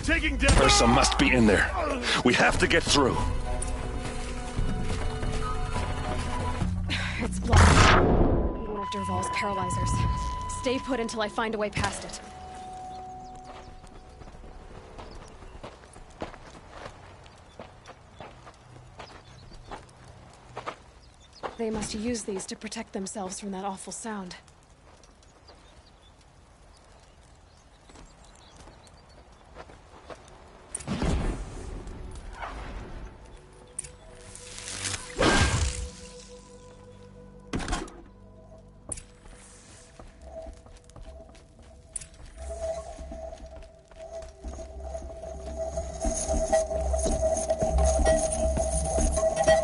taking down... Ursa must be in there. We have to get through. It's blocked. One of Dervahl's paralyzers. Stay put until I find a way past it. They must use these to protect themselves from that awful sound.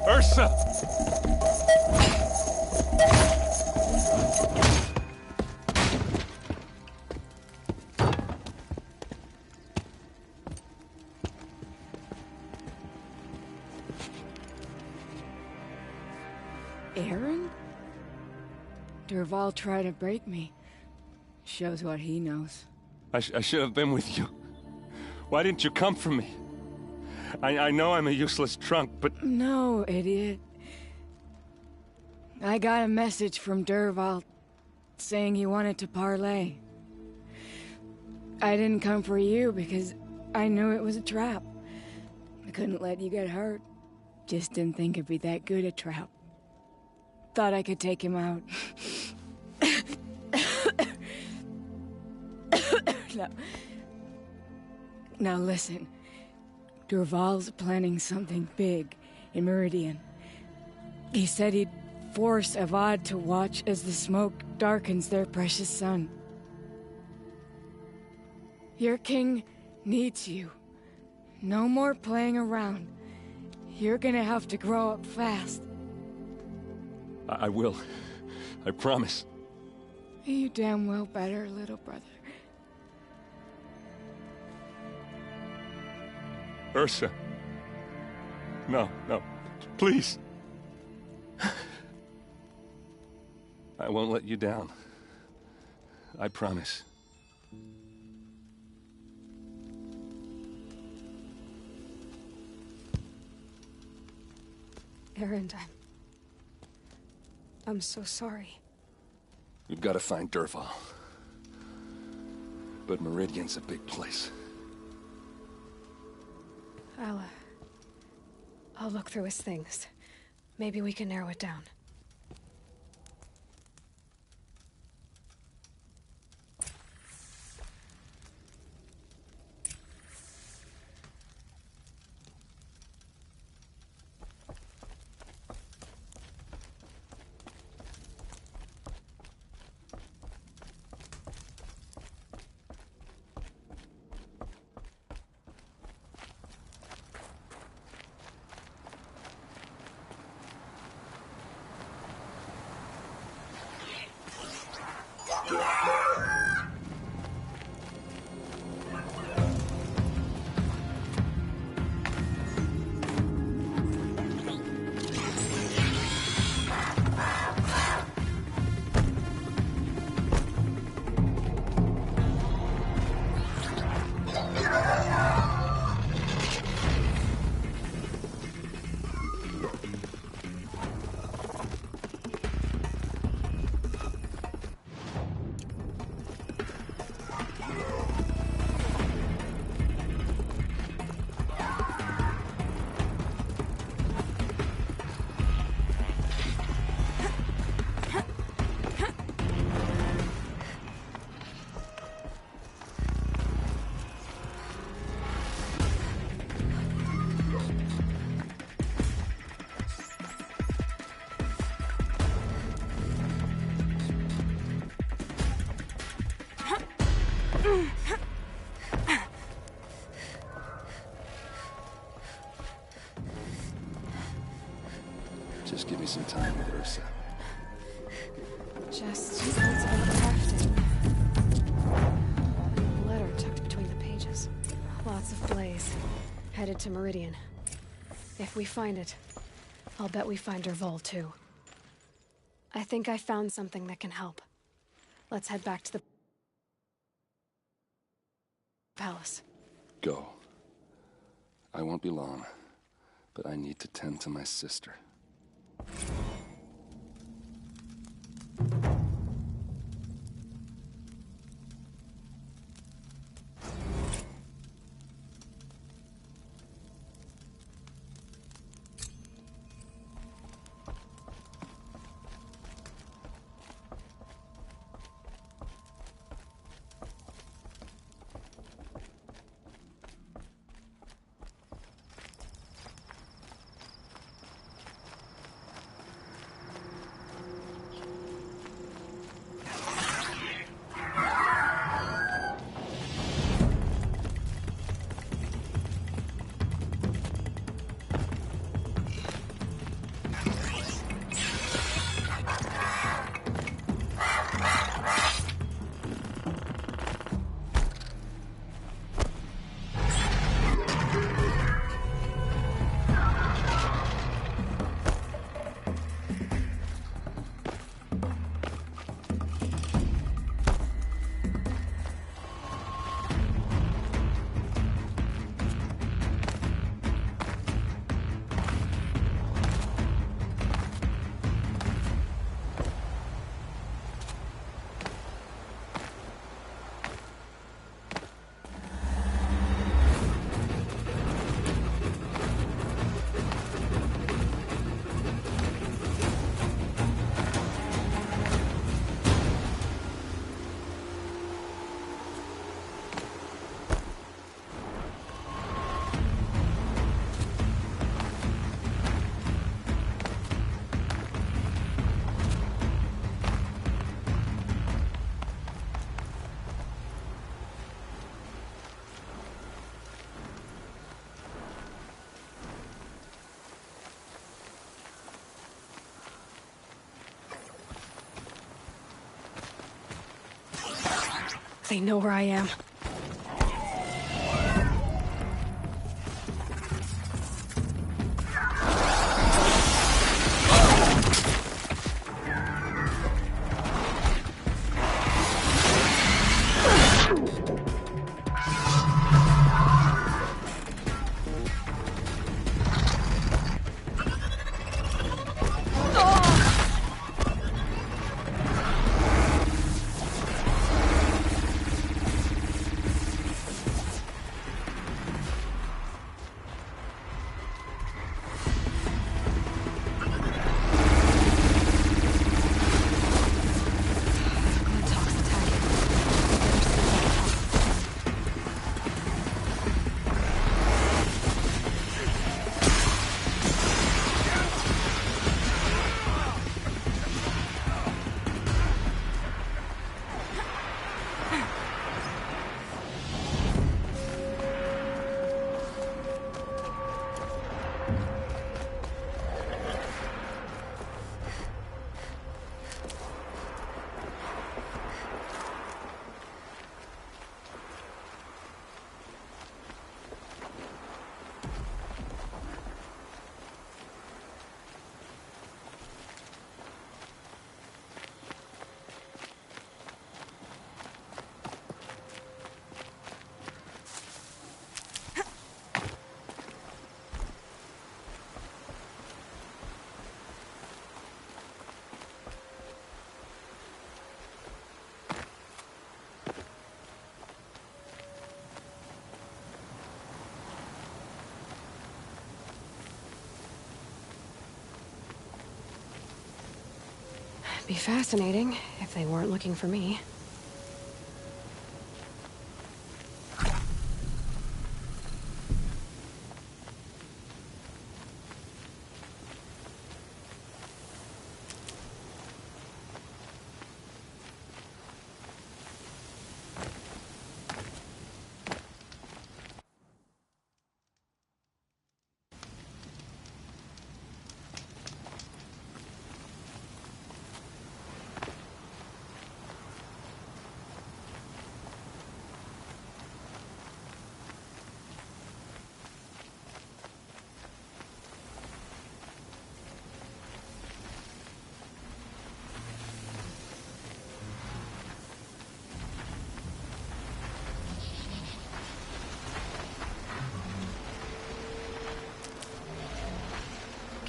Ursa! Aaron? Dervahl tried to break me. Shows what he knows. I should have been with you. Why didn't you come for me? I know I'm a useless trunk, but... No, idiot. I got a message from Dervahl saying he wanted to parlay. I didn't come for you because I knew it was a trap. I couldn't let you get hurt. Just didn't think it'd be that good a trap. Thought I could take him out. No. Now listen. Dervahl's planning something big in Meridian. He said he'd force Avad to watch as the smoke darkens their precious sun. Your king needs you. No more playing around. You're gonna have to grow up fast. I will. I promise. You damn well better, little brother. Ursa. No, please. I won't let you down. I promise. Aaron, I'm so sorry. We've got to find Dervahl. But Meridian's a big place. I'll look through his things. Maybe we can narrow it down. Just give me some time with Ursa. Just sounds a bit crafted. A letter tucked between the pages. Lots of blaze. Headed to Meridian. If we find it, I'll bet we find Dervahl too. I think I found something that can help. Let's head back to the palace. Go. I won't be long, but I need to tend to my sister. They know where I am. Be fascinating if they weren't looking for me.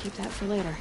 keep that for later.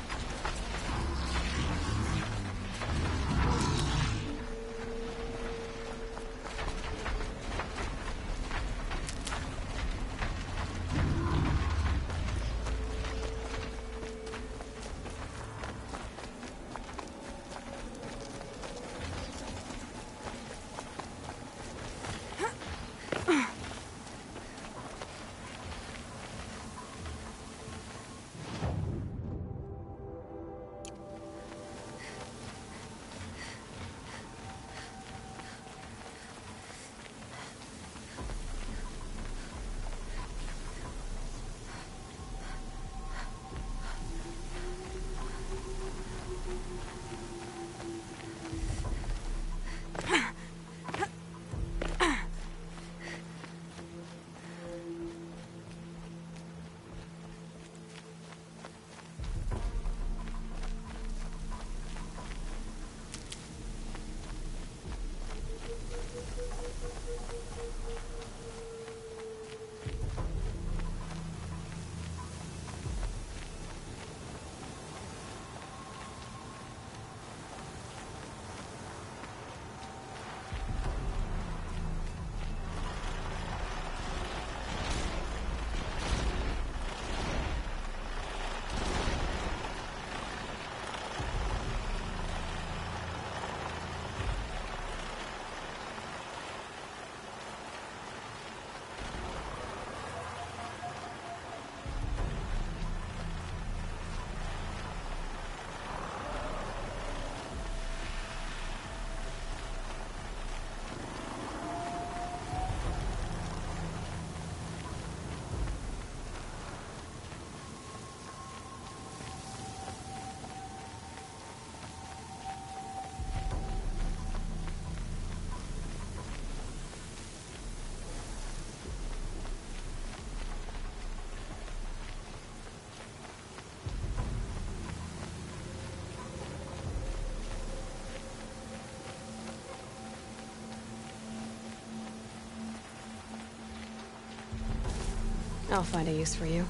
I'll find a use for you.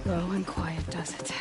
Slow and quiet does it.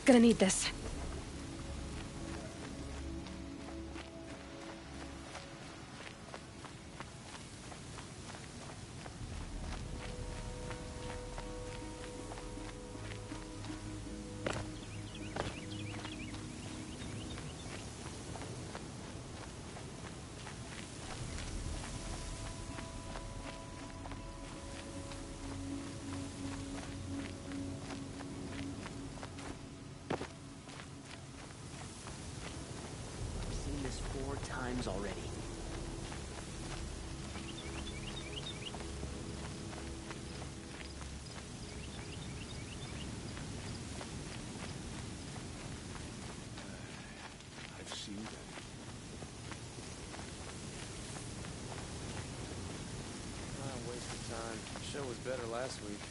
Gonna need this. Times already. I've seen that. Waste of time. The show was better last week.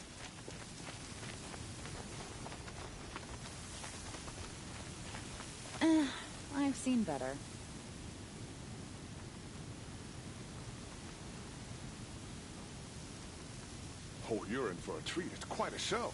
I've seen better. Oh, you're in for a treat. It's quite a show.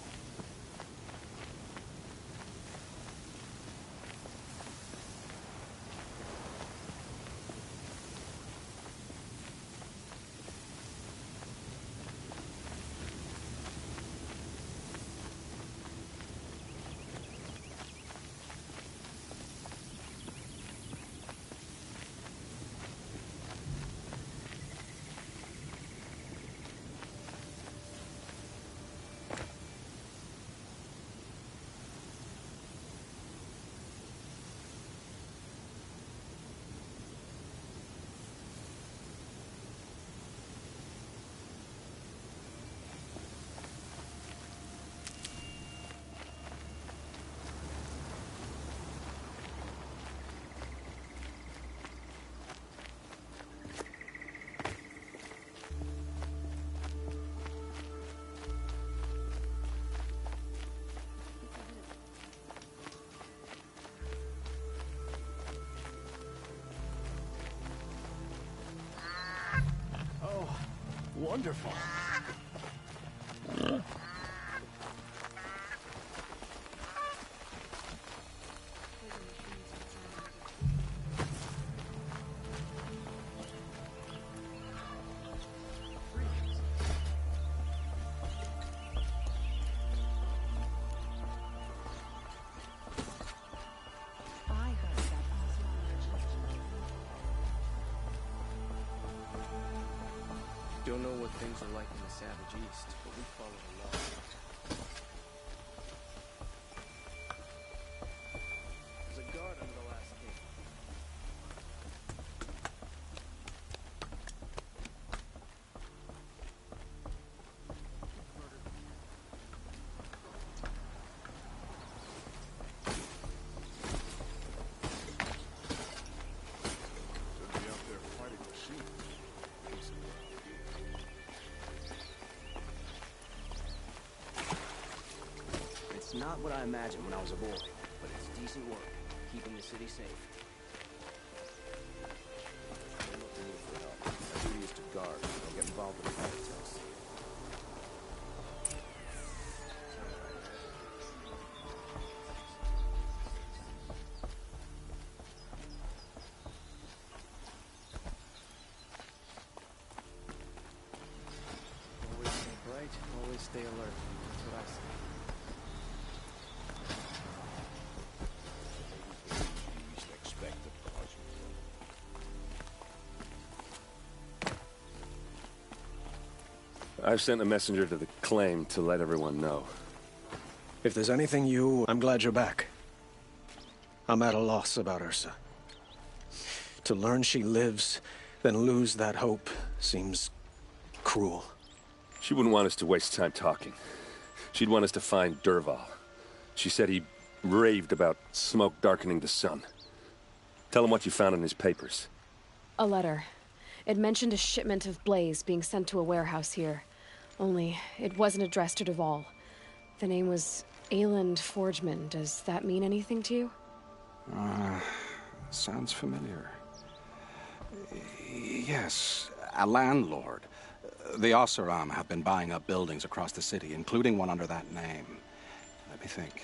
Wonderful. Don't know what things are like in the Savage East, but we follow the law. There's a guard under the last king. Should be out there fighting the sheep. It's not what I imagined when I was a boy, but it's decent work, keeping the city safe. guard. Don't get involved with politics. Always stay bright, always stay alert. That's what I say. Least expected cause. I've sent a messenger to the claim to let everyone know. If there's anything I'm glad you're back. I'm at a loss about Ursa. To learn she lives, then lose that hope seems cruel. She wouldn't want us to waste time talking. She'd want us to find Dervahl. She said he raved about smoke darkening the sun. Tell him what you found in his papers. A letter. It mentioned a shipment of blaze being sent to a warehouse here. Only, it wasn't addressed to Dervahl. The name was Ayland Forgeman. Does that mean anything to you? Sounds familiar. Yes, a landlord. The Oseram have been buying up buildings across the city, including one under that name. Let me think.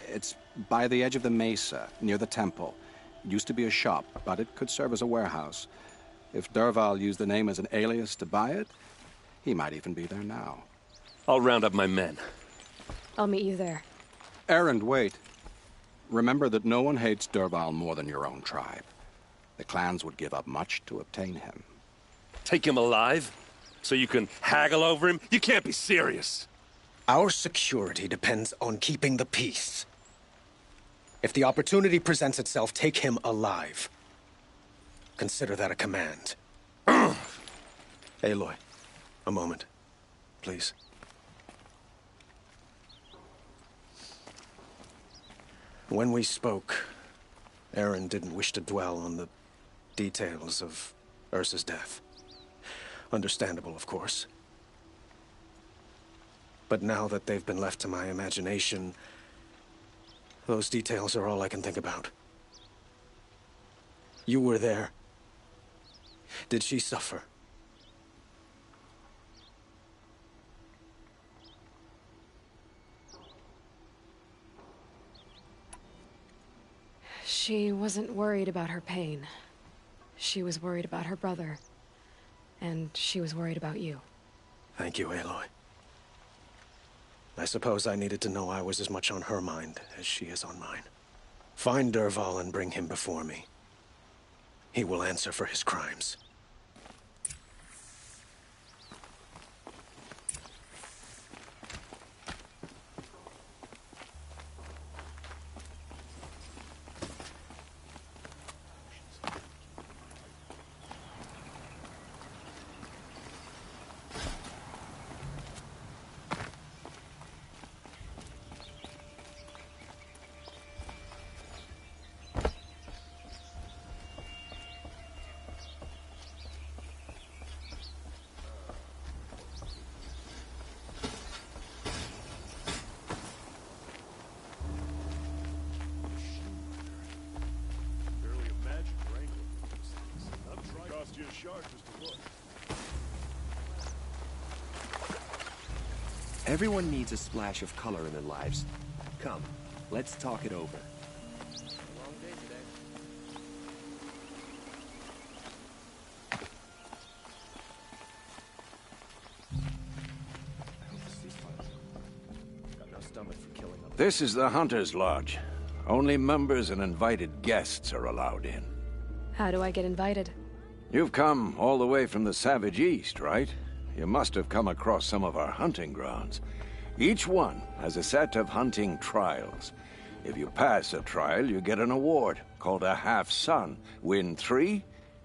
It's by the edge of the mesa, near the temple. Used to be a shop, but it could serve as a warehouse. If Dervahl used the name as an alias to buy it, he might even be there now. I'll round up my men. I'll meet you there. Errand, wait. Remember that no one hates Dervahl more than your own tribe. The clans would give up much to obtain him. Take him alive? So you can haggle over him? You can't be serious. Our security depends on keeping the peace. If the opportunity presents itself, take him alive. Consider that a command. Aloy, a moment, please. When we spoke, Aaron didn't wish to dwell on the details of Ursa's death. Understandable, of course. But now that they've been left to my imagination, those details are all I can think about. You were there. Did she suffer? She wasn't worried about her pain. She was worried about her brother. And she was worried about you. Thank you, Aloy. I suppose I needed to know I was as much on her mind as she is on mine. Find Dervahl and bring him before me. He will answer for his crimes. Barely imagine wrangling these things. I'm trying. Cost you a shard just to look. Everyone needs a splash of color in their lives. Come, let's talk it over. Long day today. Got no stomach for killing them. This is the Hunter's Lodge. Only members and invited guests are allowed in. How do I get invited? You've come all the way from the Savage East, right? You must have come across some of our hunting grounds. Each one has a set of hunting trials. If you pass a trial, you get an award called a half-sun. Win 3,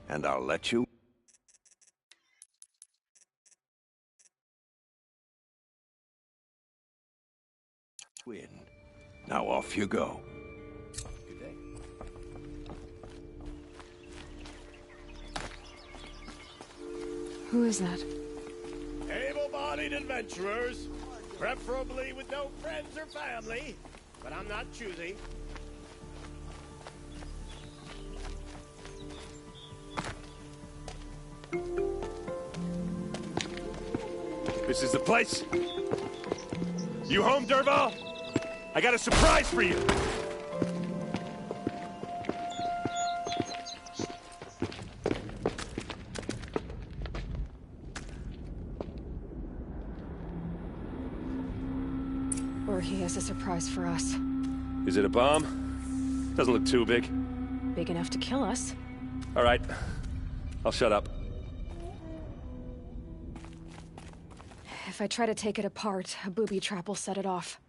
and I'll let you win. Now off you go. Good day. Who is that? Able-bodied adventurers, preferably with no friends or family, but I'm not choosy. This is the place. You home, Dervahl? I got a surprise for you. Or he has a surprise for us. Is it a bomb? Doesn't look too big. Big enough to kill us. All right. I'll shut up. If I try to take it apart, a booby trap will set it off.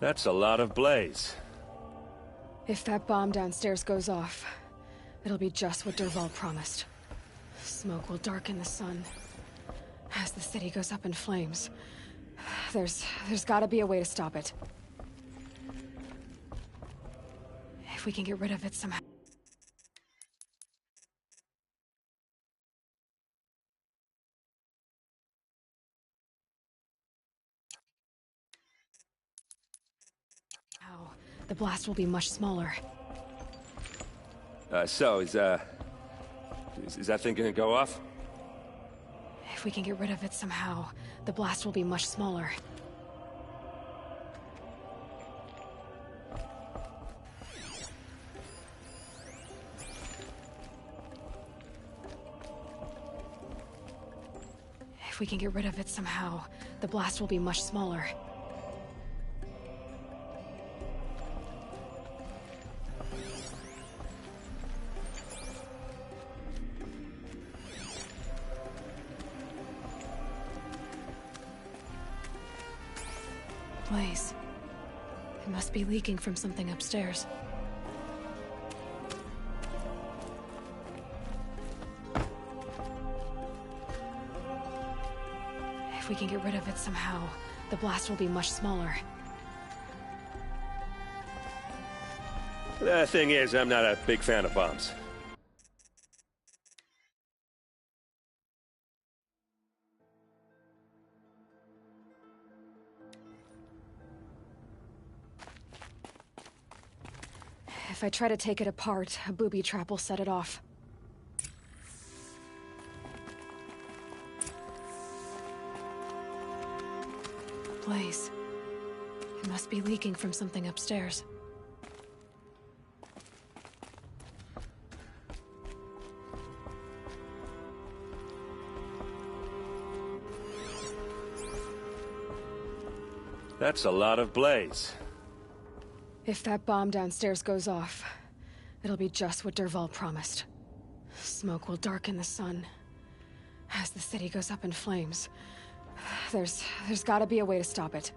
That's a lot of blaze. If that bomb downstairs goes off, it'll be just what Dervahl promised. Smoke will darken the sun. As the city goes up in flames, there's gotta be a way to stop it. If we can get rid of it somehow. The blast will be much smaller. So, is that thing gonna go off? If we can get rid of it somehow, the blast will be much smaller. If we can get rid of it somehow, the blast will be much smaller. Blaze. It must be leaking from something upstairs. If we can get rid of it somehow, the blast will be much smaller. The thing is, I'm not a big fan of bombs. If I try to take it apart, a booby trap will set it off. Blaze. It must be leaking from something upstairs. That's a lot of blaze. If that bomb downstairs goes off, it'll be just what Dervahl promised. Smoke will darken the sun. As the city goes up in flames, there's gotta be a way to stop it.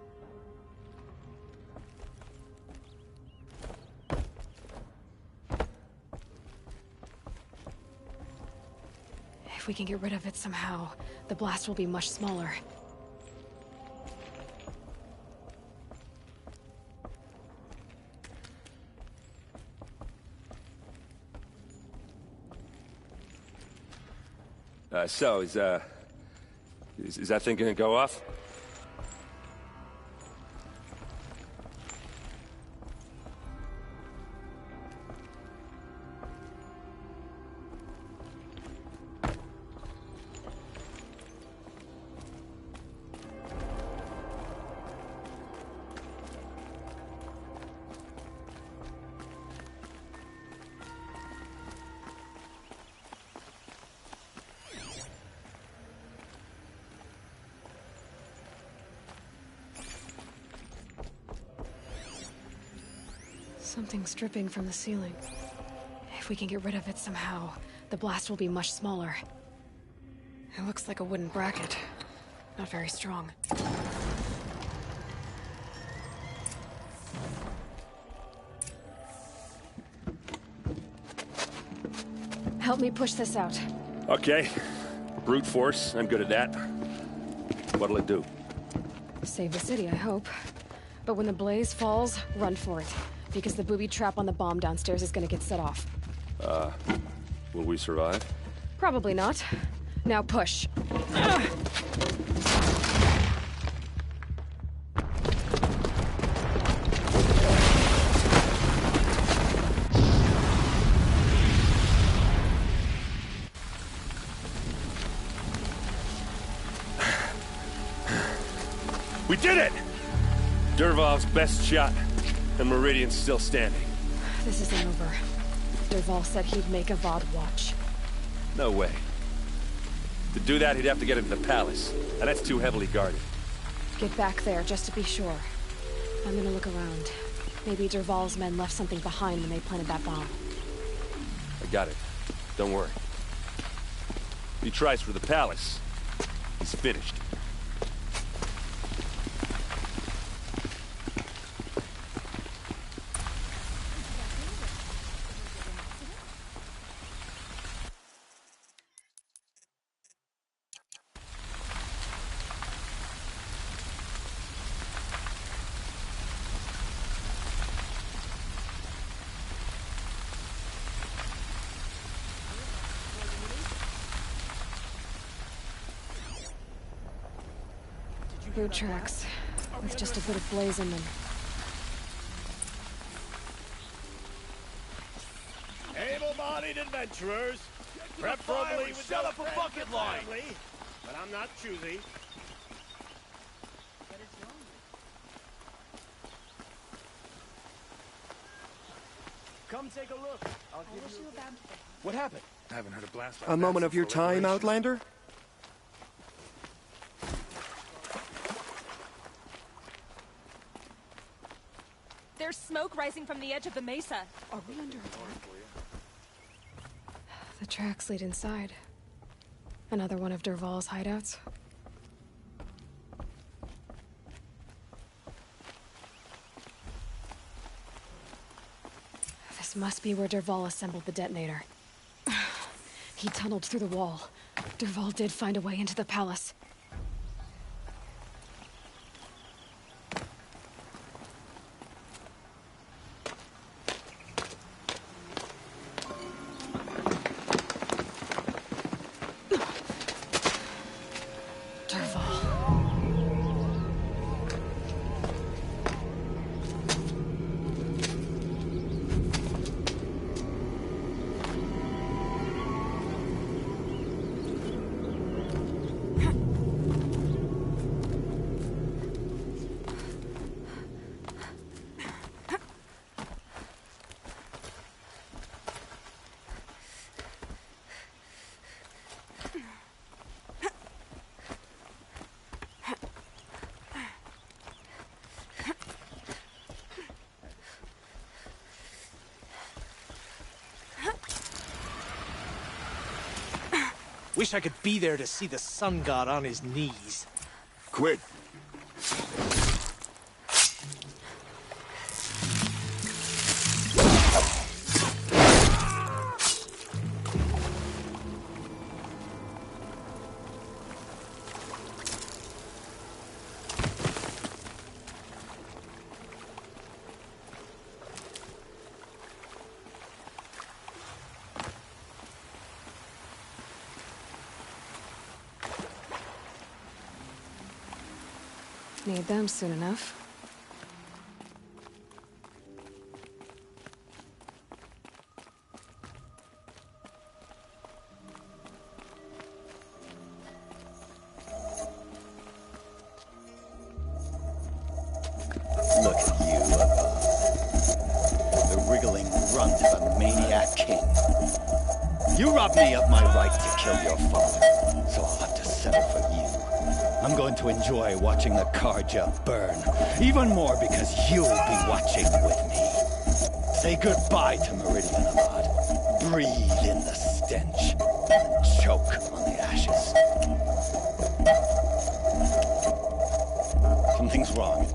If we can get rid of it somehow, the blast will be much smaller. So, is that thing gonna go off? Something's dripping from the ceiling. If we can get rid of it somehow, the blast will be much smaller. It looks like a wooden bracket. Not very strong. Help me push this out. Okay. Brute force, I'm good at that. What'll it do? Save the city, I hope. But when the blaze falls, run for it. Because the booby trap on the bomb downstairs is gonna get set off. Will we survive? Probably not. Now push. We did it! Dervahl's best shot, and Meridian's still standing. This isn't over. Dervahl said he'd make a VOD watch. No way. To do that, he'd have to get into the palace, and that's too heavily guarded. Get back there, just to be sure. I'm gonna look around. Maybe Dervahl's men left something behind when they planted that bomb. I got it. Don't worry. If he tries for the palace, he's finished. Boot tracks, with just a bit of blaze in them. Able-bodied adventurers, preferably with set up a bucket line. family, but I'm not choosy. Come take a look. I'll give you What happened? I haven't heard a blast like A that moment of since your the time, Liberation. Outlander? There's smoke rising from the edge of the mesa. Are we under attack? The tracks lead inside. Another one of Dervahl's hideouts. This must be where Dervahl assembled the detonator. He tunneled through the wall. Dervahl did find a way into the palace. Wish I could be there to see the sun god on his knees. Quick! Need them soon enough. Look at you, the wriggling runt of a maniac king. You robbed me of my right to kill your father, so I'll have to settle for you. I'm going to enjoy watching the Karja burn, even more because you'll be watching with me. Say goodbye to Meridian, Ahmad. Breathe in the stench, and choke on the ashes. Something's wrong.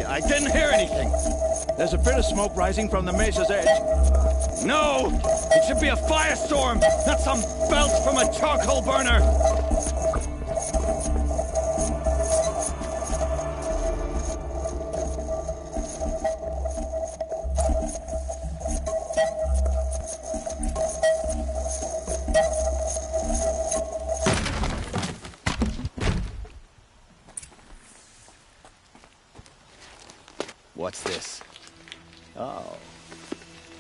I didn't hear anything. There's a bit of smoke rising from the mesa's edge. No! It should be a firestorm, not some belch from a charcoal burner! What's this? Oh.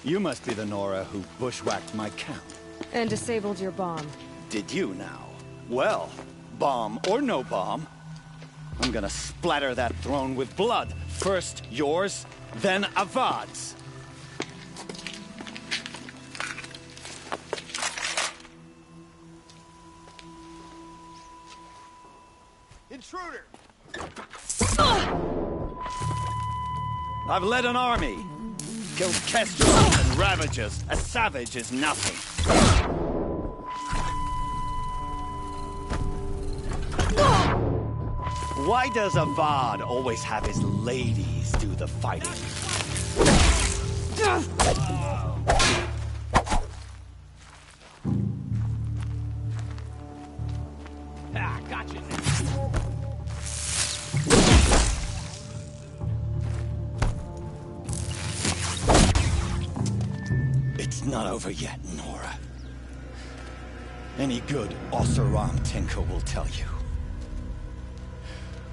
You must be the Nora who bushwhacked my camp. And disabled your bomb. Did you now? Well, bomb or no bomb, I'm gonna splatter that throne with blood. First yours, then Avad's. Intruder! I've led an army. Killed kestrels and ravagers. A savage is nothing. Why does Avad always have his ladies do the fighting? Ah, gotcha. It's not over yet, Nora. Any good Oseram tinker will tell you.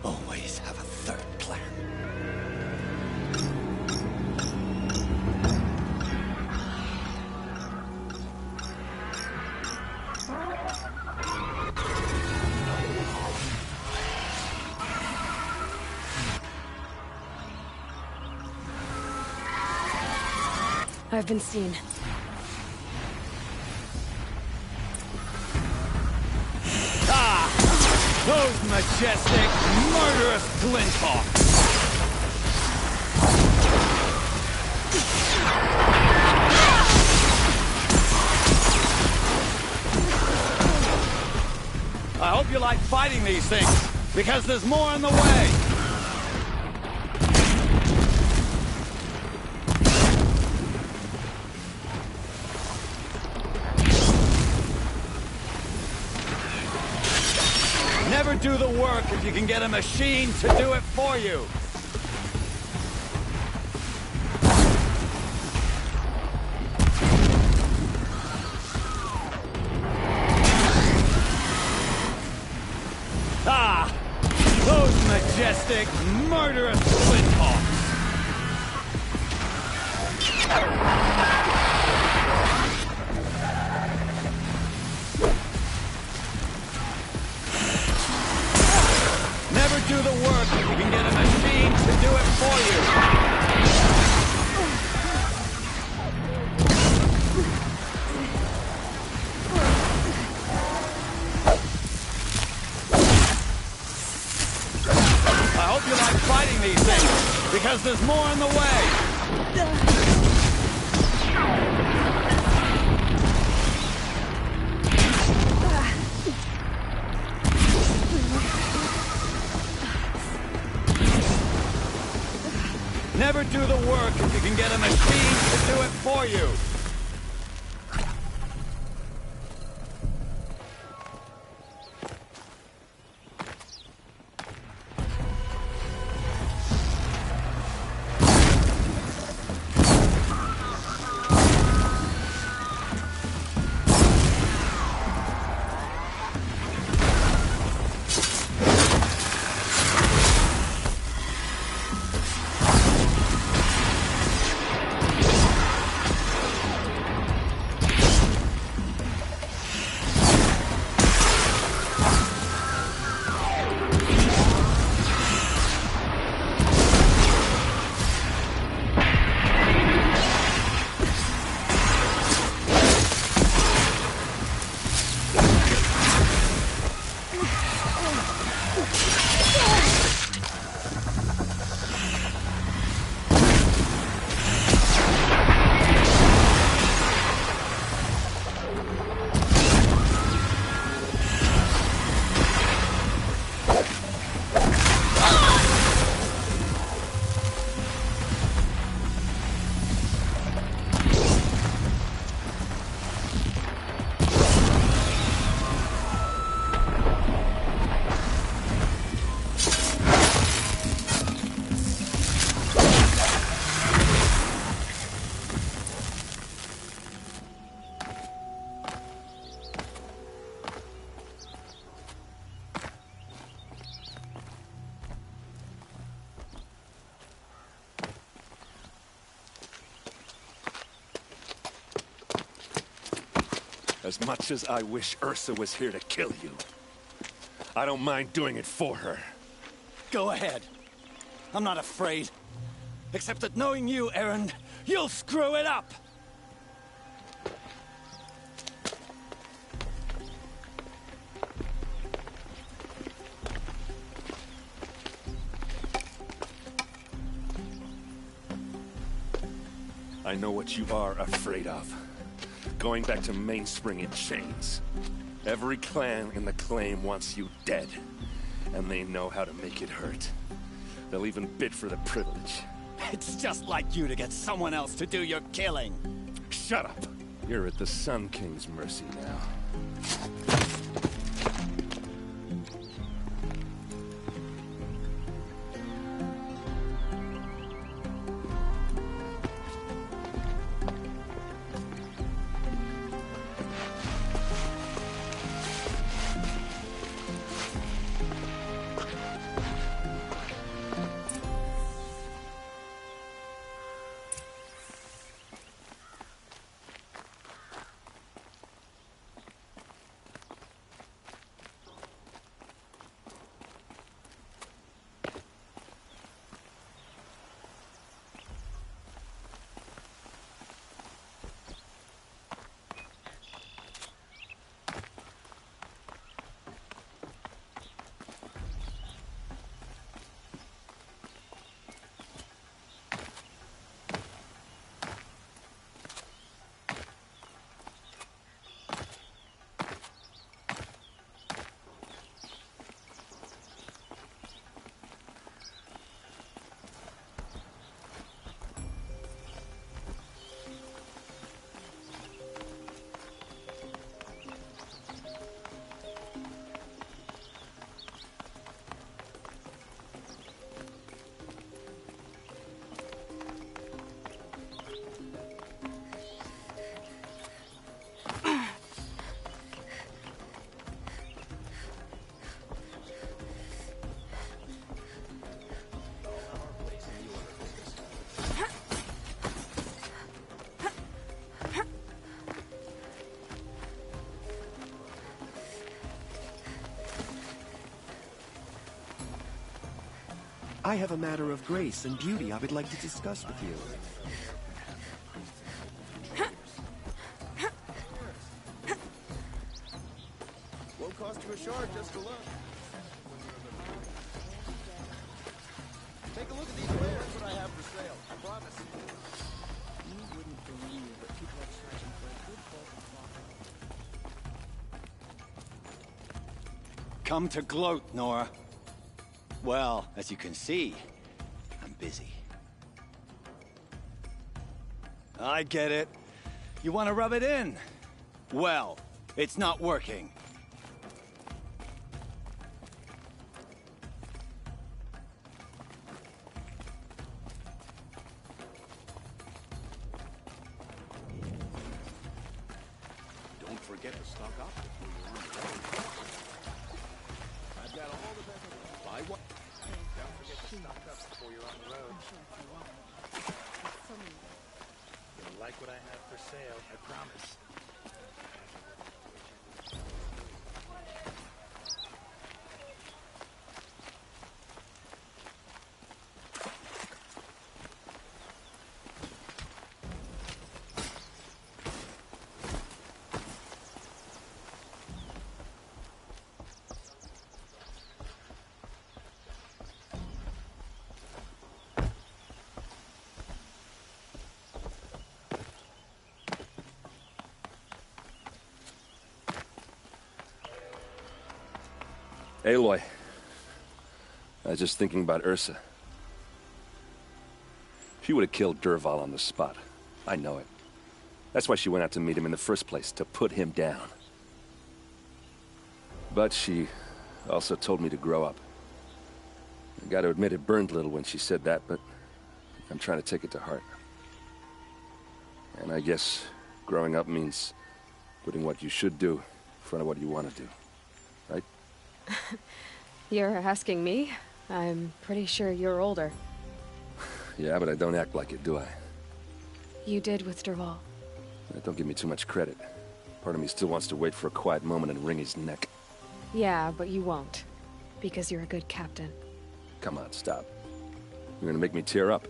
Always have a third plan. I've been seen. Those majestic, murderous Glinthawks! I hope you like fighting these things, because there's more in the way! Never do the work if you can get a machine to do it for you. Ah! Those majestic, murderous Glinthawks! Never do the work if you can get a machine to do it for you. I hope you like fighting these things, because there's more in the way. Never do the work if you can get a machine to do it for you. As much as I wish Ursa was here to kill you, I don't mind doing it for her. Go ahead. I'm not afraid. Except that knowing you, Erend, you'll screw it up! I know what you are afraid of. Going back to Mainspring in chains. Every clan in the claim wants you dead. And they know how to make it hurt. They'll even bid for the privilege. It's just like you to get someone else to do your killing. Shut up! You're at the Sun King's mercy now. I have a matter of grace and beauty I would like to discuss with you. Won't cost you a shard just to look. Take a look at these wares that I have for sale. I promise. You wouldn't believe that people are searching for a good bulk of Come to gloat, Nora. Well, as you can see, I'm busy. I get it. You want to rub it in? Well, it's not working. Don't forget to stock up before you're on the road. I've got all the best. Buy one. Don't forget to stock up before you're on the road. You'll like what I have for sale, I promise. Aloy, I was just thinking about Ursa. She would have killed Dervahl on the spot. I know it. That's why she went out to meet him in the first place, to put him down. But she also told me to grow up. I gotta admit it burned a little when she said that, but I'm trying to take it to heart. And I guess growing up means putting what you should do in front of what you want to do. Right? You're asking me? I'm pretty sure you're older. Yeah, but I don't act like it, do I? You did with Dervahl. Don't give me too much credit. Part of me still wants to wait for a quiet moment and wring his neck. Yeah, but you won't. Because you're a good captain. Come on, stop. You're gonna make me tear up.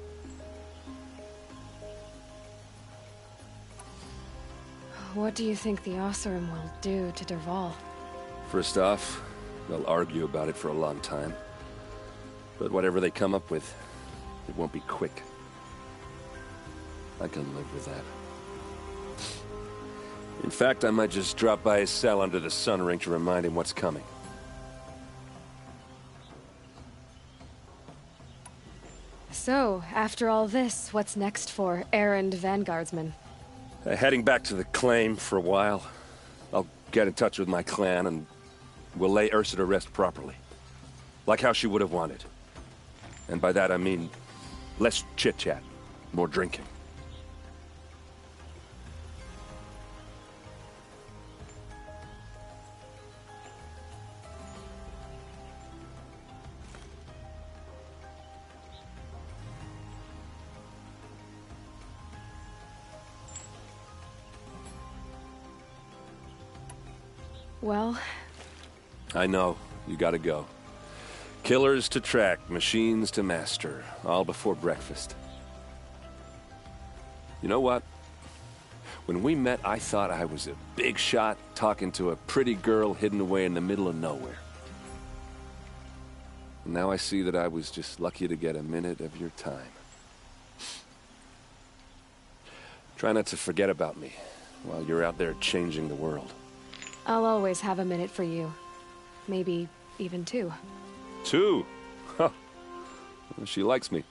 What do you think the Osseram will do to Dervahl? First off, they'll argue about it for a long time. But whatever they come up with, it won't be quick. I can live with that. In fact, I might just drop by his cell under the sun ring to remind him what's coming. So, after all this, what's next for errand vanguardsman? Heading back to the claim for a while. I'll get in touch with my clan and we'll lay Ursa to rest properly. Like how she would have wanted. And by that I mean less chit-chat, more drinking. Well... I know. You gotta go. Killers to track, machines to master. All before breakfast. You know what? When we met, I thought I was a big shot talking to a pretty girl hidden away in the middle of nowhere. And now I see that I was just lucky to get a minute of your time. Try not to forget about me while you're out there changing the world. I'll always have a minute for you. Maybe even two. Two? Huh. Well, she likes me.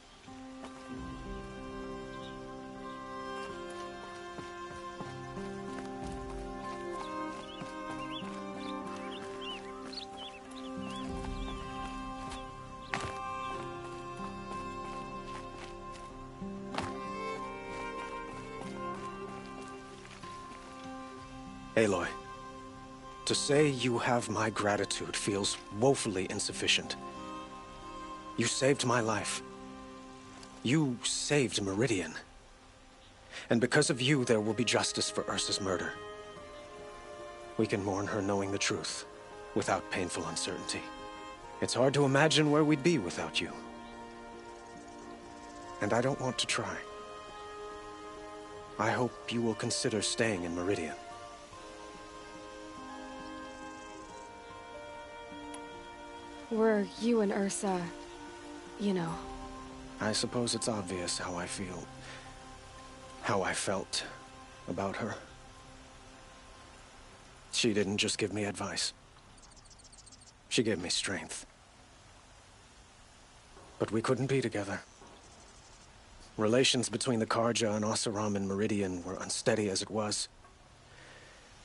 Aloy, to say you have my gratitude feels woefully insufficient. You saved my life. You saved Meridian. And because of you, there will be justice for Ursa's murder. We can mourn her knowing the truth, without painful uncertainty. It's hard to imagine where we'd be without you. And I don't want to try. I hope you will consider staying in Meridian. Were you and Ursa, you know... I suppose it's obvious how I feel. How I felt about her. She didn't just give me advice. She gave me strength. But we couldn't be together. Relations between the Karja and Osseram and Meridian were unsteady as it was.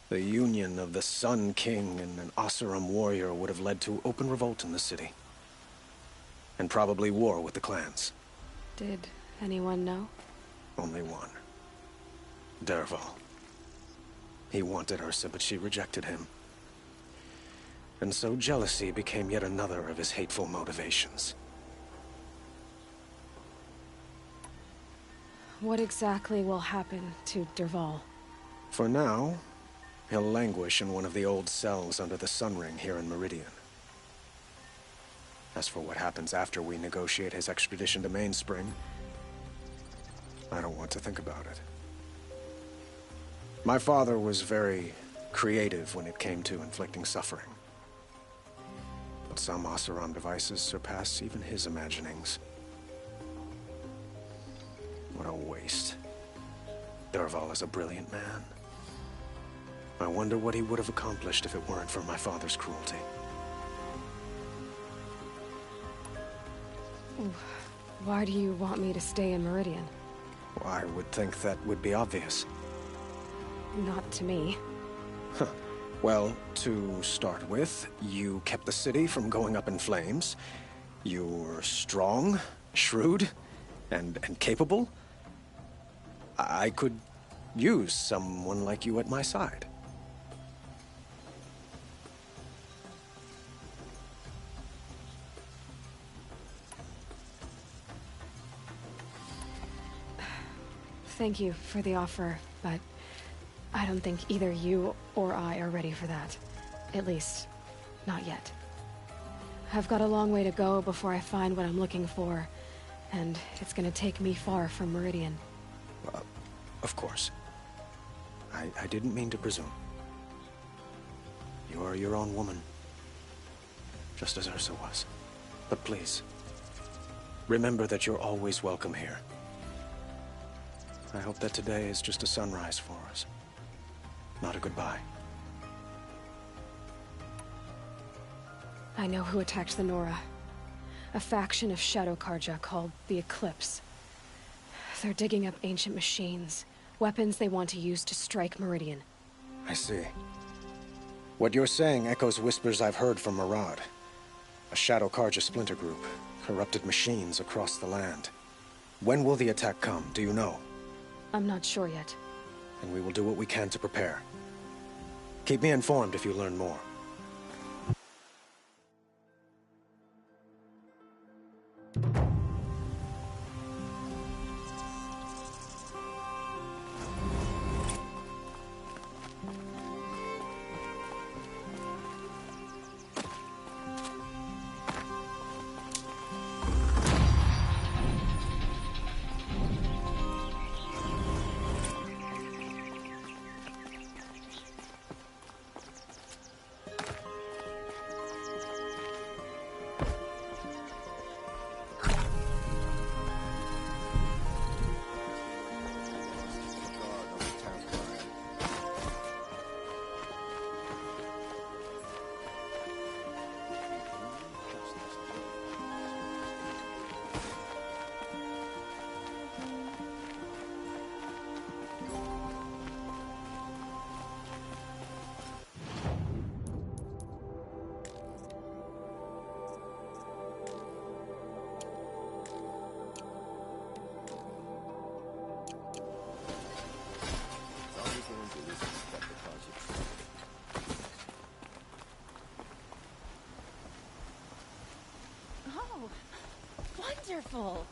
The union of the Sun King and an Osseram warrior would have led to open revolt in the city. And probably war with the clans. Did anyone know? Only one. Dervahl. He wanted Ursa, but she rejected him. And so jealousy became yet another of his hateful motivations. What exactly will happen to Dervahl? For now, he'll languish in one of the old cells under the Sun Ring here in Meridian. As for what happens after we negotiate his extradition to Mainspring, I don't want to think about it. My father was very creative when it came to inflicting suffering. But some Osseram devices surpass even his imaginings. What a waste. Dervahl is a brilliant man. I wonder what he would have accomplished if it weren't for my father's cruelty. Why do you want me to stay in Meridian? Well, I would think that would be obvious. Not to me. Huh. Well, to start with, you kept the city from going up in flames. You're strong, shrewd, and capable. I could use someone like you at my side. Thank you for the offer, but I don't think either you or I are ready for that. At least, not yet. I've got a long way to go before I find what I'm looking for, and it's gonna take me far from Meridian. Of course. I didn't mean to presume. You are your own woman, just as Ursa was. But please, remember that you're always welcome here. I hope that today is just a sunrise for us, not a goodbye. I know who attacked the Nora. A faction of Shadow Karja called the Eclipse. They're digging up ancient machines, weapons they want to use to strike Meridian. I see. What you're saying echoes whispers I've heard from Murad. A Shadow Karja splinter group, corrupted machines across the land. When will the attack come, do you know? I'm not sure yet. And we will do what we can to prepare. Keep me informed if you learn more. Oh, wonderful!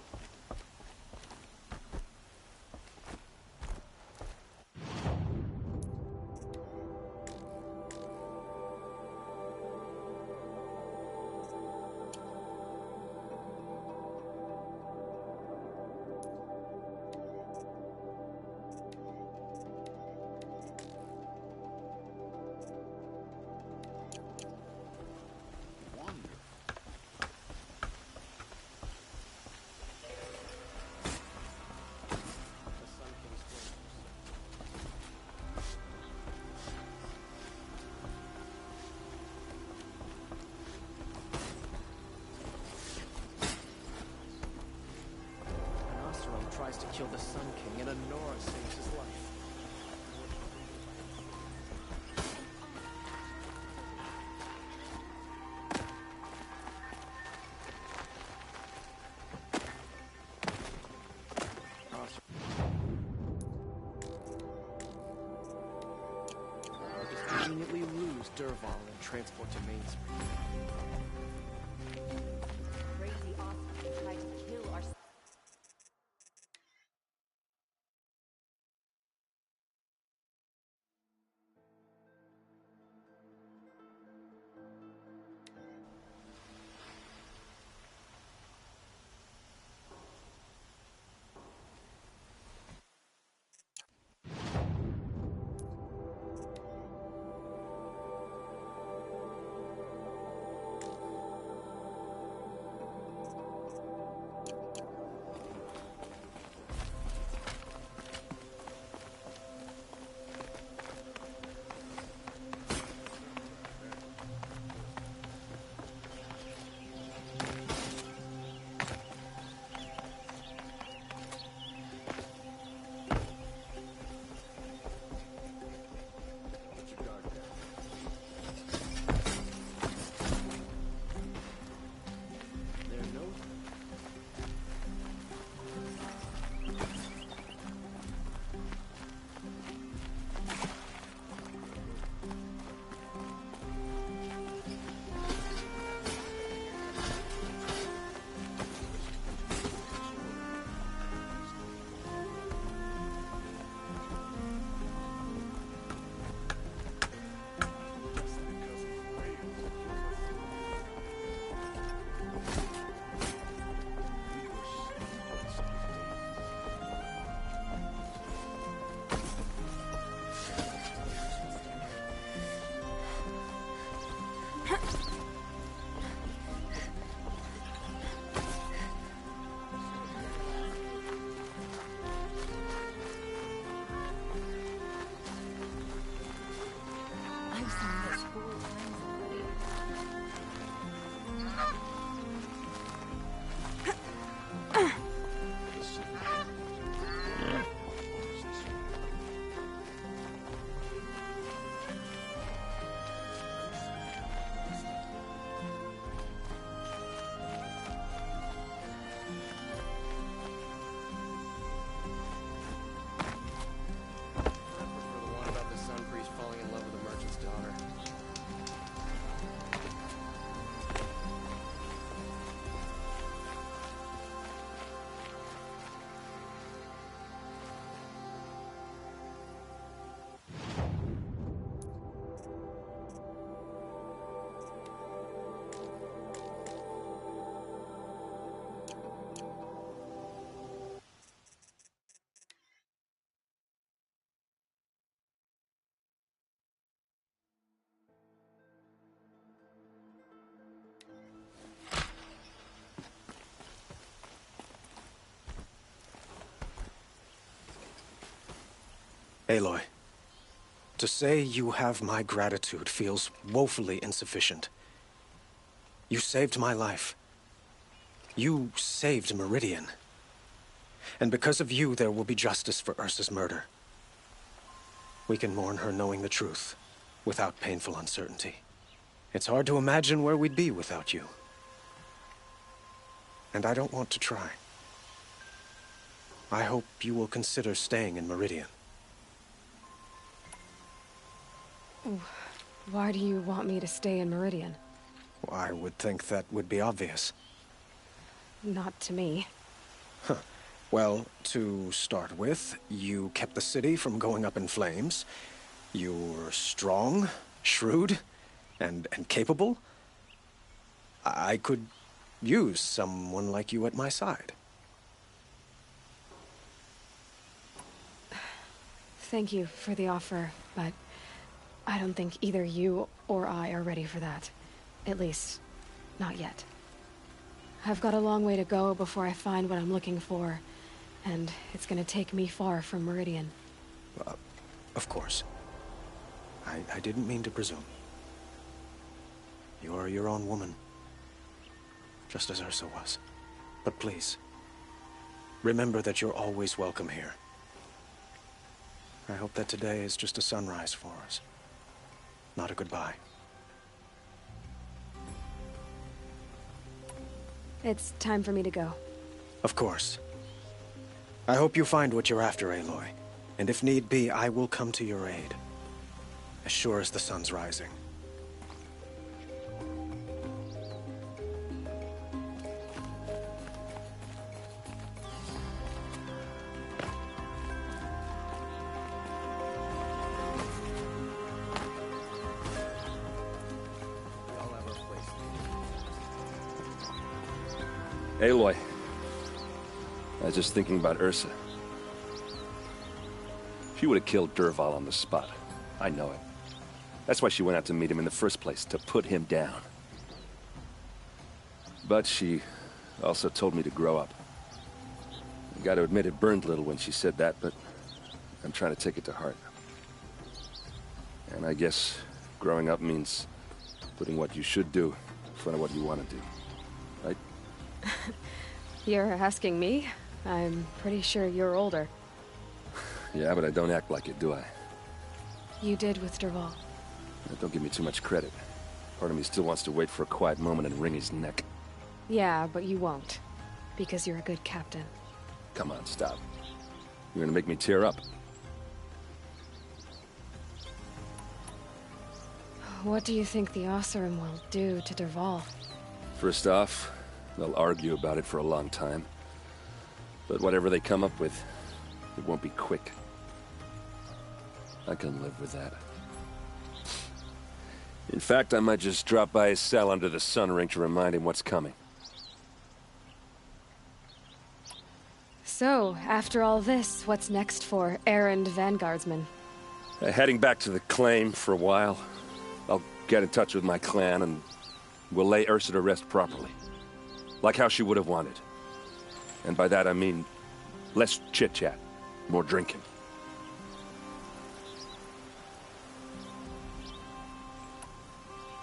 Tries to kill the Sun King, and a Nora saves his life. I'll just conveniently lose Derval and transport to Main Street. Crazy awesome tried to kill our... Aloy, to say you have my gratitude feels woefully insufficient. You saved my life. You saved Meridian. And because of you, there will be justice for Ursa's murder. We can mourn her knowing the truth, without painful uncertainty. It's hard to imagine where we'd be without you. And I don't want to try. I hope you will consider staying in Meridian. Why do you want me to stay in Meridian? Well, I would think that would be obvious. Not to me. Huh. Well, to start with, you kept the city from going up in flames. You're strong, shrewd, and capable. I could use someone like you at my side. Thank you for the offer, but I don't think either you or I are ready for that. At least, not yet. I've got a long way to go before I find what I'm looking for, and it's gonna take me far from Meridian. Of course. I didn't mean to presume. You're your own woman, just as Ursa was. But please, remember that you're always welcome here. I hope that today is just a sunrise for us, not a goodbye. It's time for me to go. Of course. I hope you find what you're after, Aloy. And if need be, I will come to your aid. As sure as the sun's rising. Aloy, I was just thinking about Ursa. She would have killed Dervahl on the spot. I know it. That's why she went out to meet him in the first place, to put him down. But she also told me to grow up. I gotta admit it burned a little when she said that, but I'm trying to take it to heart. And I guess growing up means putting what you should do in front of what you want to do. Right? You're asking me? I'm pretty sure you're older. Yeah, but I don't act like it, do I? You did with Dervahl. Don't give me too much credit. Part of me still wants to wait for a quiet moment and wring his neck. Yeah, but you won't. Because you're a good captain. Come on, stop. You're gonna make me tear up. What do you think the Oseram will do to Dervahl? First off, they'll argue about it for a long time. But whatever they come up with, it won't be quick. I can live with that. In fact, I might just drop by his cell under the sun ring to remind him what's coming. So, after all this, what's next for errand vanguardsman? Heading back to the claim for a while. I'll get in touch with my clan and we'll lay Ursa to rest properly. Like how she would have wanted. And by that I mean less chit-chat, more drinking.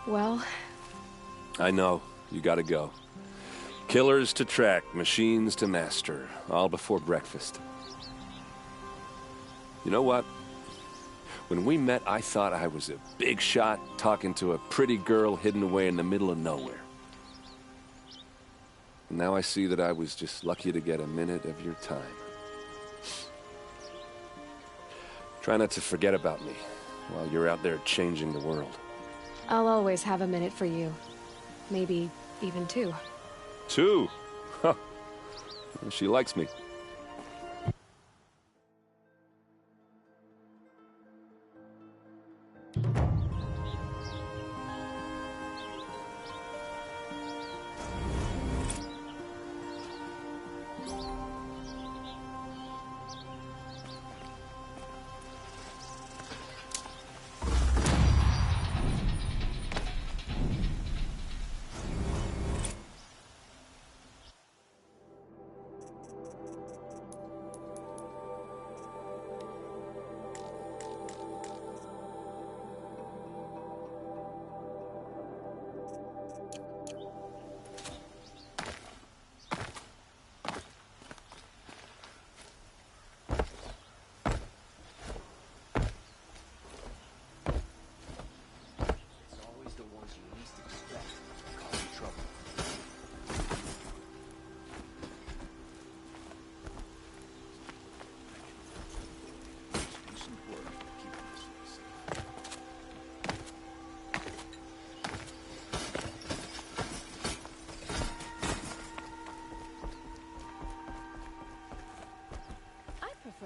Well... I know, you gotta go. Killers to track, machines to master, all before breakfast. You know what? When we met, I thought I was a big shot talking to a pretty girl hidden away in the middle of nowhere. And now I see that I was just lucky to get a minute of your time. Try not to forget about me while you're out there changing the world. I'll always have a minute for you. Maybe even two. Two? Huh. She likes me.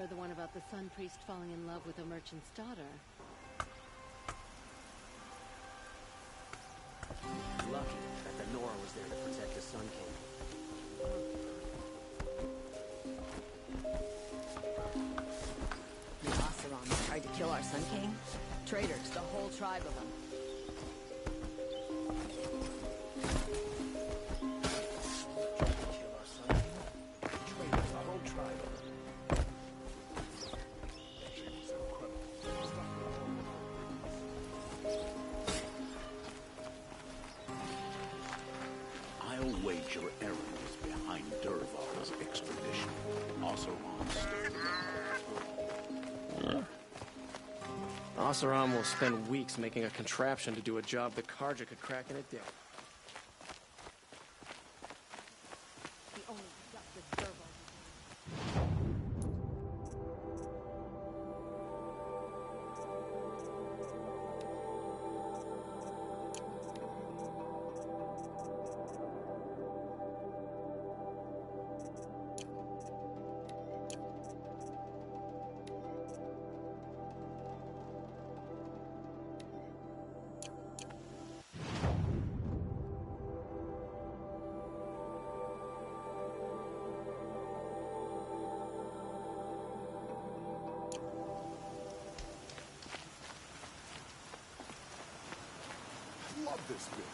Remember the one about the Sun Priest falling in love with a merchant's daughter? Lucky that the Nora was there to protect the Sun King. The Oseram tried to kill our Sun King? Traitors, the whole tribe of them. I'll wager Aaron was behind Dervahl's expedition. Oseram will spend weeks making a contraption to do a job the Karja could crack in a day. The only justice Dervahl. Love this bit.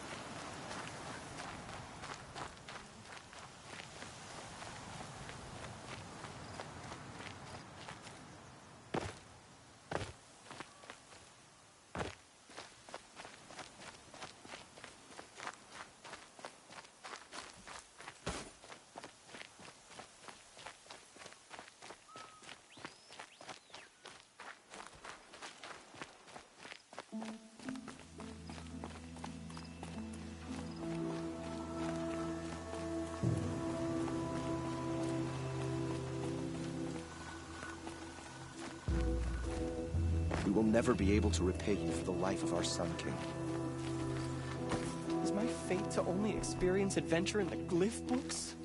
We will never be able to repay you for the life of our Sun King. Is my fate to only experience adventure in the glyph books?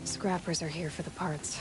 Scrappers are here for the parts.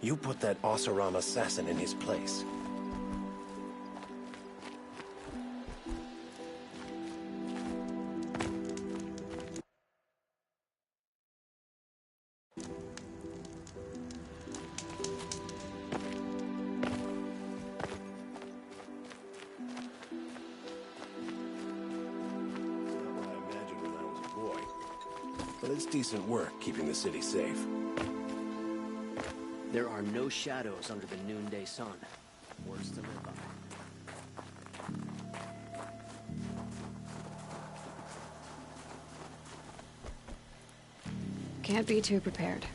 You put that Oseram assassin in his place. But it's decent work keeping the city safe. There are no shadows under the noonday sun. Worse to live by. Can't be too prepared.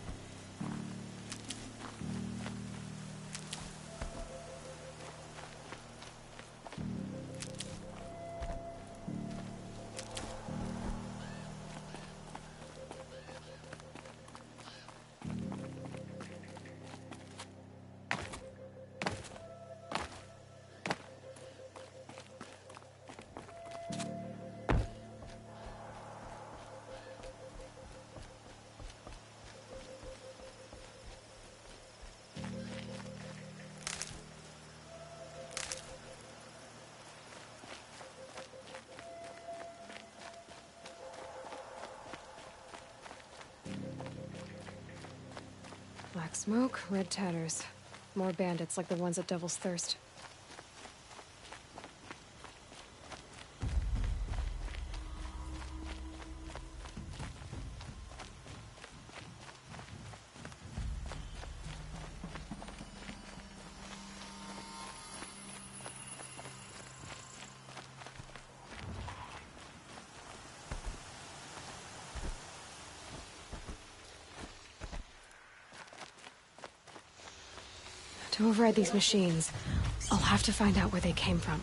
Black smoke, red tatters. More bandits like the ones at Devil's Thirst. To override these machines, I'll have to find out where they came from.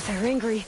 They're angry.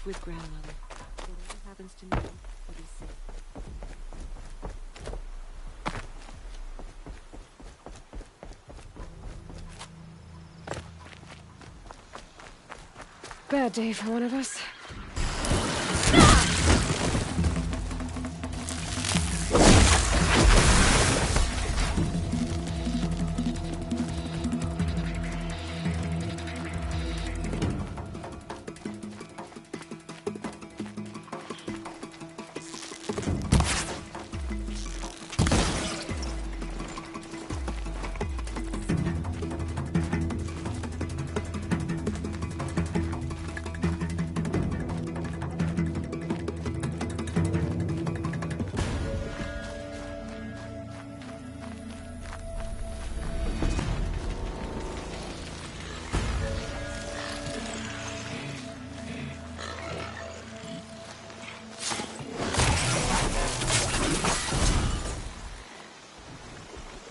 with grandmother. Whatever happens to me, will be safe. Bad day for one of us.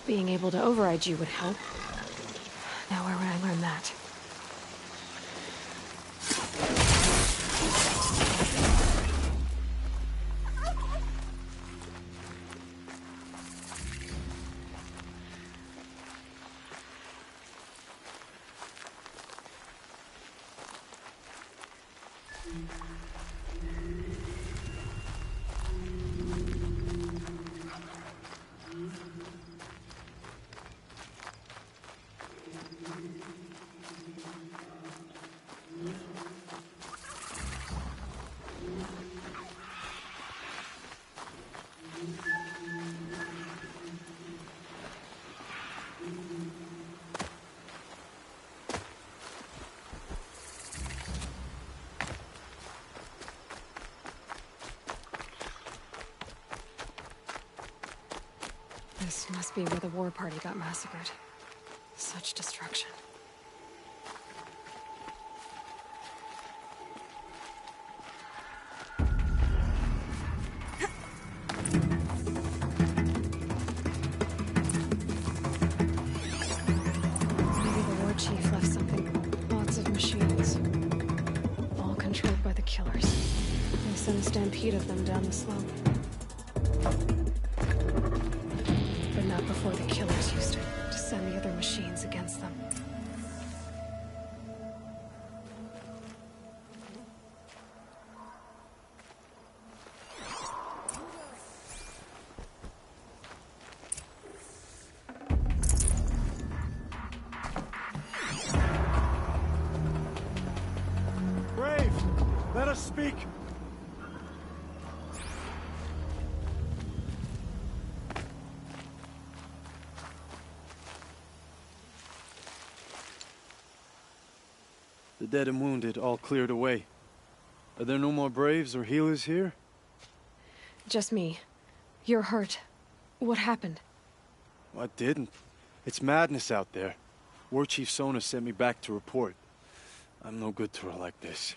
Being able to override you would help. Now where would I learn that? This must be where the war party got massacred. Such destruction. Maybe the war chief left something. Lots of machines. All controlled by the killers. They sent a stampede of them down the slope. But not before the killers used it to send the other machines against them. Brave! Let us speak! The dead and wounded all cleared away. Are there no more braves or healers here? Just me. You're hurt. What happened? I didn't. It's madness out there. War Chief Sona sent me back to report. I'm no good to her like this.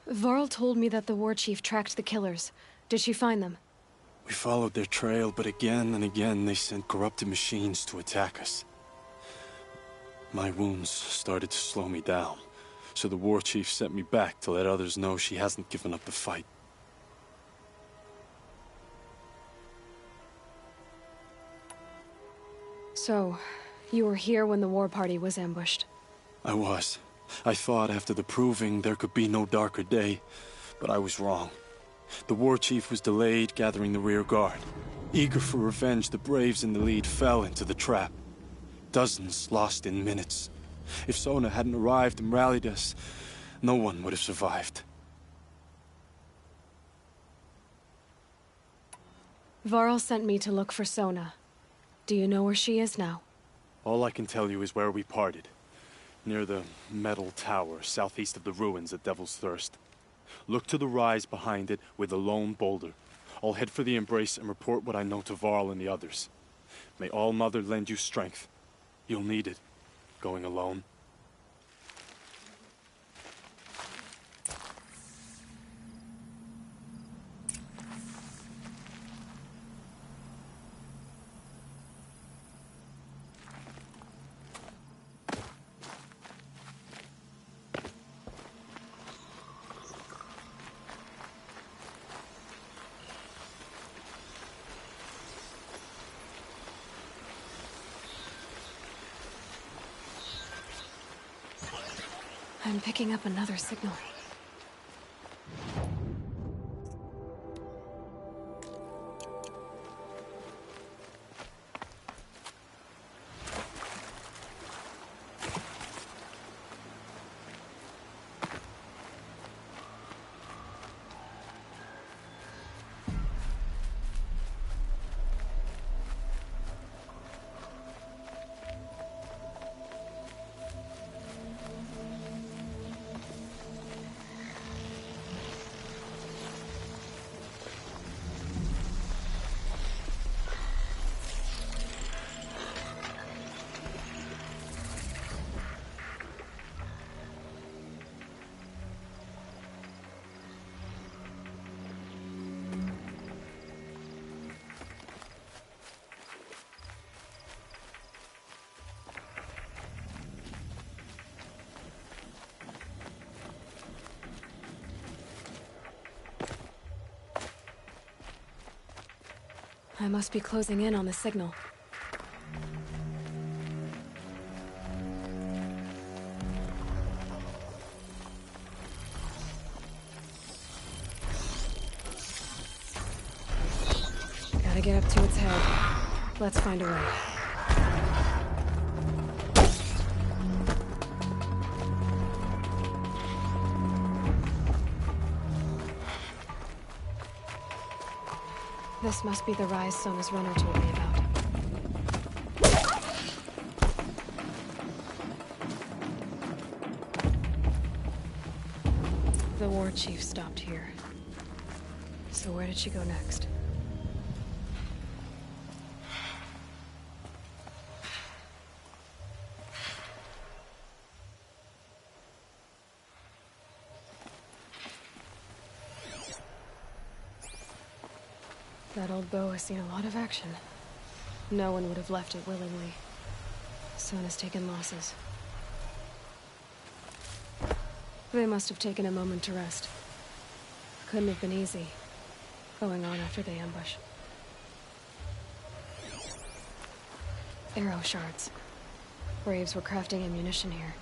Varl told me that the war chief tracked the killers. Did she find them? We followed their trail, but again and again they sent corrupted machines to attack us. My wounds started to slow me down, so the war chief sent me back to let others know she hasn't given up the fight. So, you were here when the war party was ambushed? I was. I thought after the proving there could be no darker day, but I was wrong. The war chief was delayed gathering the rear guard. Eager for revenge, the braves in the lead fell into the trap. Dozens lost in minutes. If Sona hadn't arrived and rallied us, no one would have survived. Varl sent me to look for Sona. Do you know where she is now? All I can tell you is where we parted. Near the metal tower, southeast of the ruins at Devil's Thirst. Look to the rise behind it with a lone boulder. I'll head for the embrace and report what I know to Varl and the others. May All Mother lend you strength. You'll need it, going alone. I'm picking up another signal. I must be closing in on the signal. Gotta get up to its head. Let's find a way. This must be the rise Sona's runner told me about. The war chief stopped here. So where did she go next? That old bow has seen a lot of action. No one would have left it willingly. Sona's taken losses. They must have taken a moment to rest. Couldn't have been easy, going on after the ambush. Arrow shards. Braves were crafting ammunition here.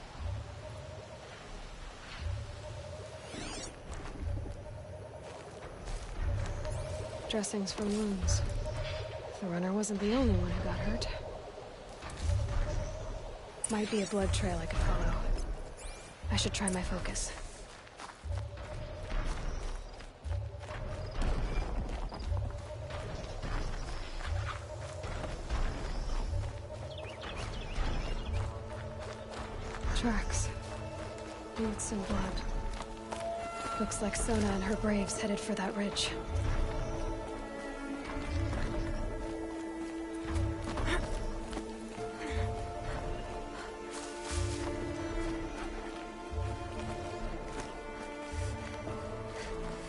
Dressings from wounds. The runner wasn't the only one who got hurt. Might be a blood trail I could follow. I should try my focus. Tracks. Boots and blood. Looks like Sona and her braves headed for that ridge.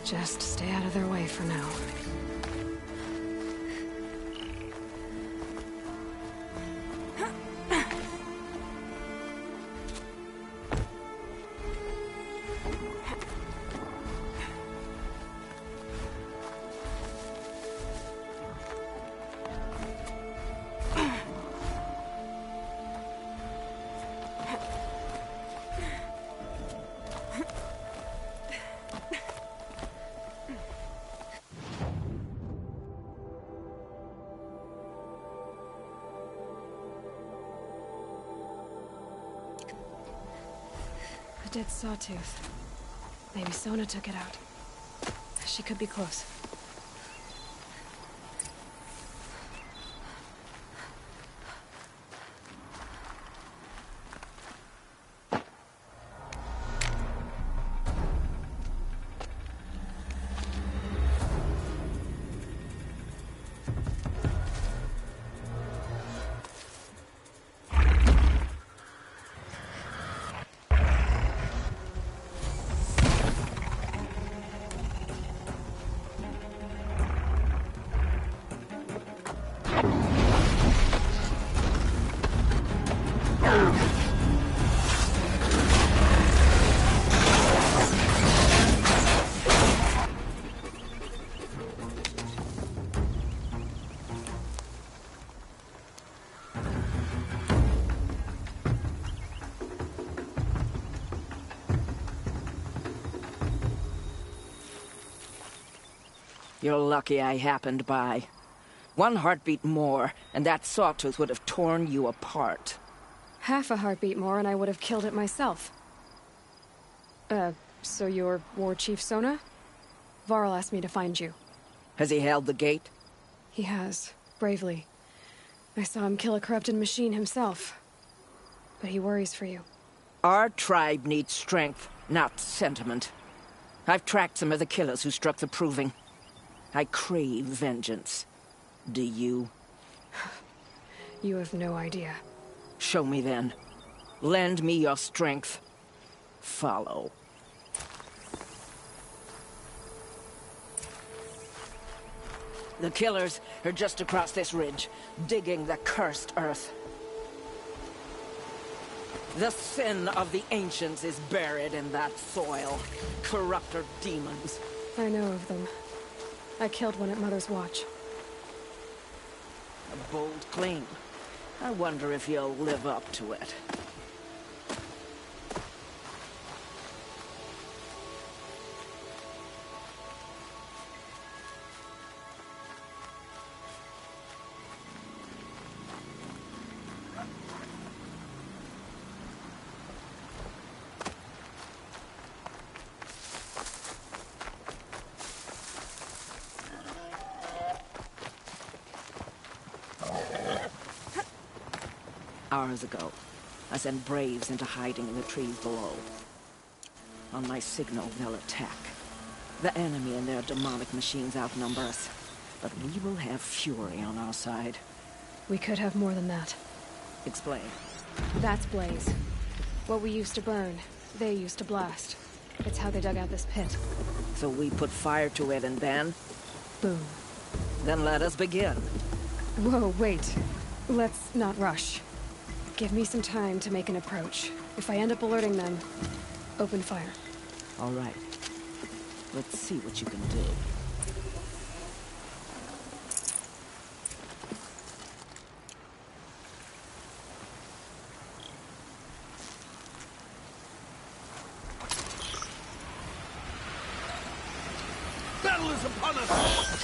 Just stay out of their way for now. Dead sawtooth. Maybe Sona took it out. She could be close. You're lucky I happened by. One heartbeat more, and that sawtooth would have torn you apart. Half a heartbeat more and I would have killed it myself. So you're War Chief Sona? Varl asked me to find you. Has he held the gate? He has, bravely. I saw him kill a corrupted machine himself. But he worries for you. Our tribe needs strength, not sentiment. I've tracked some of the killers who struck the Proving. I crave vengeance. Do you? You have no idea. Show me then. Lend me your strength. Follow. The killers are just across this ridge, digging the cursed earth. The sin of the ancients is buried in that soil. Corrupter demons. I know of them. I killed one at Mother's Watch. A bold claim. I wonder if you'll live up to it. Hours ago, I sent Braves into hiding in the trees below. On my signal, they'll attack. The enemy and their demonic machines outnumber us, but we will have fury on our side. We could have more than that. Explain. That's Blaze. What we used to burn, they used to blast. It's how they dug out this pit. So we put fire to it and then? Boom. Then let us begin. Whoa, wait. Let's not rush. Give me some time to make an approach. If I end up alerting them, open fire. All right. Let's see what you can do. Battle is upon us!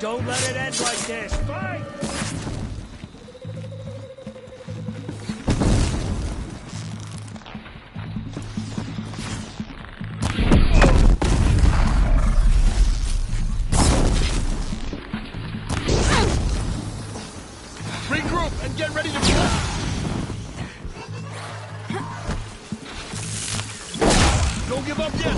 Don't let it end like this. Fight! Regroup and get ready to fly! Don't give up yet!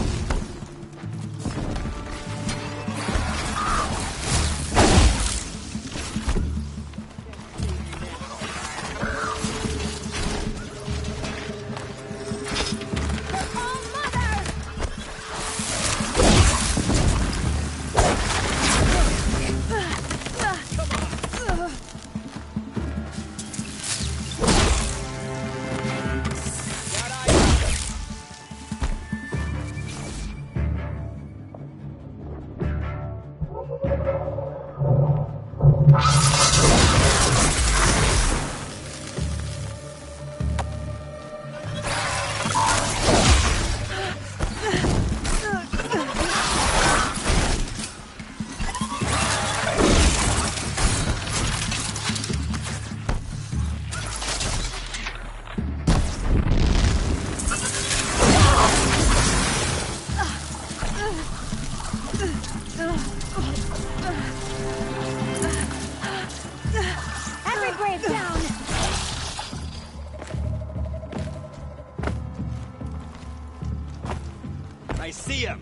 Every brave down! I see him!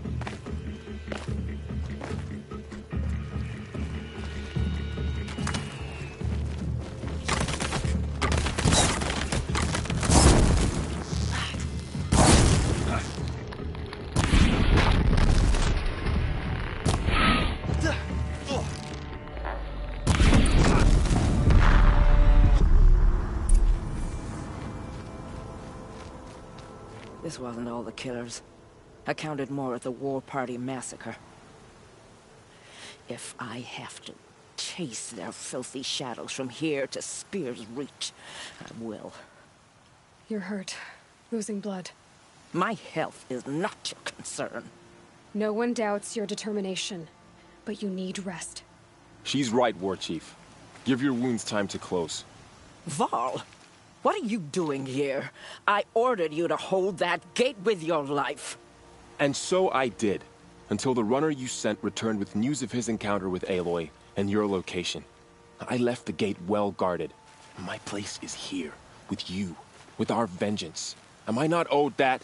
This wasn't all the killers. I counted more at the War Party massacre. If I have to chase their filthy shadows from here to Spear's Reach, I will. You're hurt. Losing blood. My health is not your concern. No one doubts your determination, but you need rest. She's right, War Chief. Give your wounds time to close. Val, what are you doing here? I ordered you to hold that gate with your life. And so I did, until the runner you sent returned with news of his encounter with Aloy and your location. I left the gate well guarded. My place is here, with you, with our vengeance. Am I not owed that?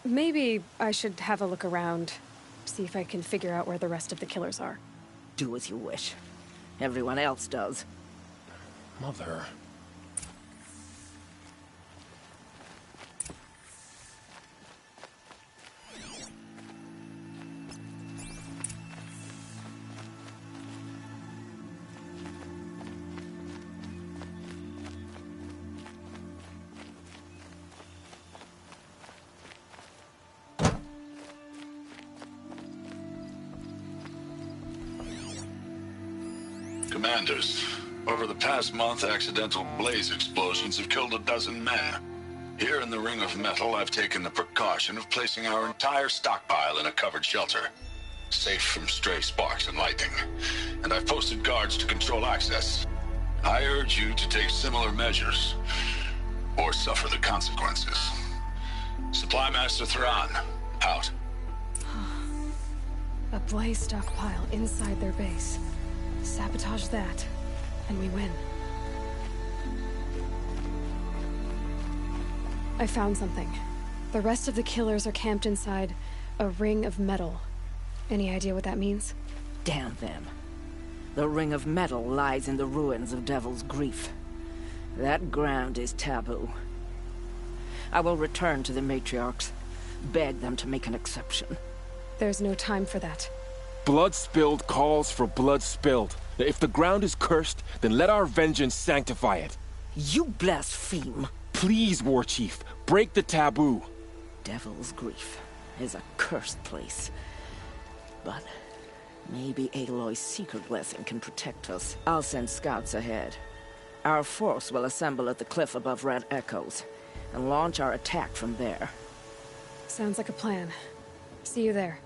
Maybe I should have a look around. See if I can figure out where the rest of the killers are. Do as you wish. Everyone else does. Mother... Commanders, over the past month, accidental blaze explosions have killed a dozen men. Here in the Ring of Metal, I've taken the precaution of placing our entire stockpile in a covered shelter, safe from stray sparks and lightning. And I've posted guards to control access. I urge you to take similar measures, or suffer the consequences. Supply Master Thrawn, out. A blaze stockpile inside their base. Sabotage that, and we win. I found something. The rest of the killers are camped inside a ring of metal. Any idea what that means? Damn them. The Ring of Metal lies in the ruins of Devil's Grief. That ground is taboo. I will return to the matriarchs, beg them to make an exception. There's no time for that. Blood spilled calls for blood spilled. If the ground is cursed, then let our vengeance sanctify it. You blaspheme. Please, War Chief, break the taboo. Devil's Grief is a cursed place. But maybe Aloy's secret blessing can protect us. I'll send scouts ahead. Our force will assemble at the cliff above Red Echoes and launch our attack from there. Sounds like a plan. See you there.